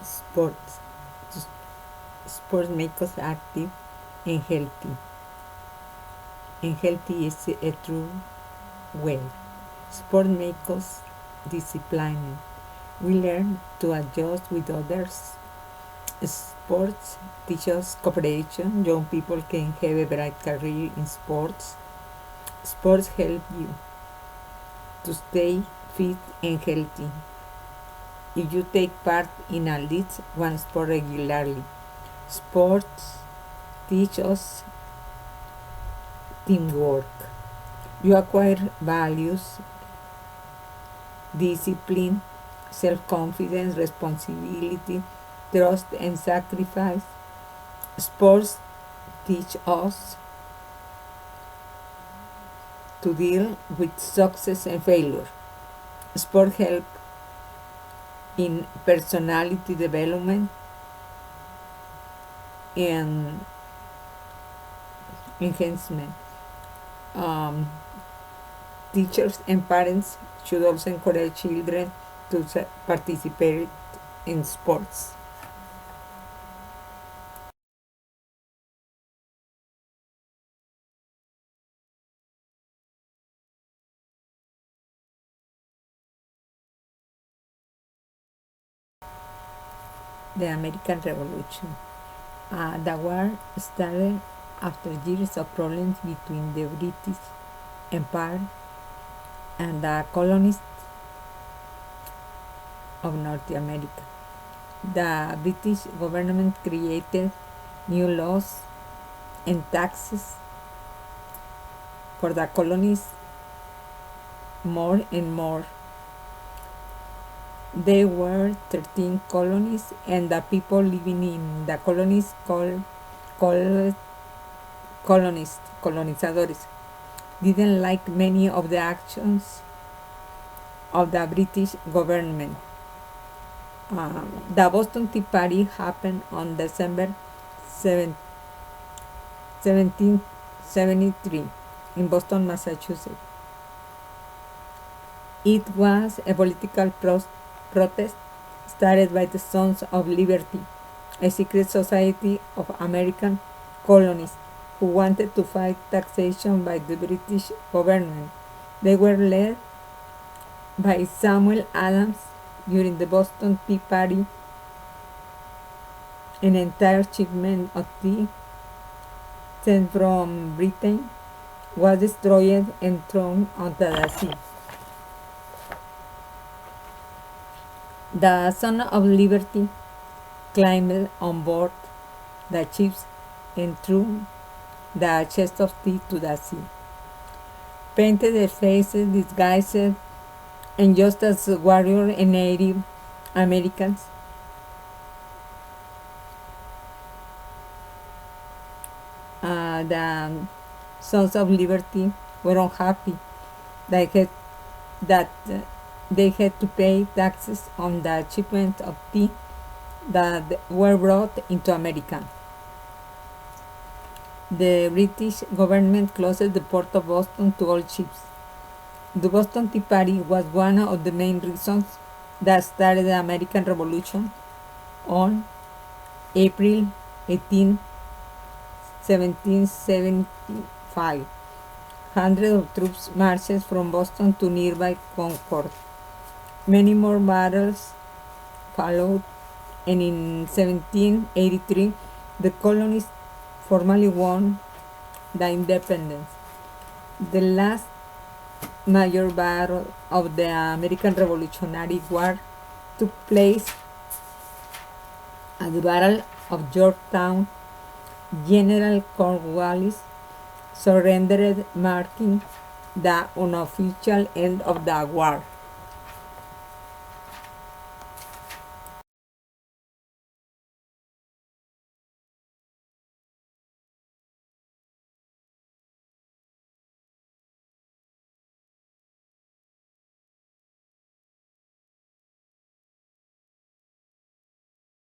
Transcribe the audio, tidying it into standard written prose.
Sports. Sports make us active and healthy. And healthy is a true way. Sport makes us disciplined. We learn to adjust with others. Sports teach us cooperation. Young people can have a bright career in sports. Sports help you to stay fit and healthy. If you take part in at least one sport regularly, sports teach us teamwork. You acquire values, discipline, self confidence, responsibility, trust, and sacrifice. Sports teach us to deal with success and failure. Sport help in personality development and enhancement. Um, Teachers and parents should also encourage children to participate in sports. The American Revolution. The war started after years of problems between the British Empire and the colonists of North America. The British government created new laws and taxes for the colonies more and more. There were 13 colonies, and the people living in the colonies called colonizadores, didn't like many of the actions of the British government. The Boston Tea Party happened on December 7, 1773 in Boston, Massachusetts. It was a political protest started by the Sons of Liberty, a secret society of American colonists who wanted to fight taxation by the British government. They were led by Samuel Adams. During the Boston Tea Party, an entire shipment of tea sent from Britain was destroyed and thrown onto the sea. The Son of Liberty climbed on board the ships and threw the chest of tea to the sea, painted their faces, disguised, and just as warrior and Native Americans, the Sons of Liberty were unhappy that, that they had to pay taxes on the shipment of tea that were brought into America. The British government closed the port of Boston to all ships. The Boston Tea Party was one of the main reasons that started the American Revolution on April 18, 1775. Hundreds of troops marched from Boston to nearby Concord. Many more battles followed, and in 1783 the colonies formally won the independence. The last major battle of the American Revolutionary War took place at the Battle of Yorktown. General Cornwallis surrendered, marking the unofficial end of the war.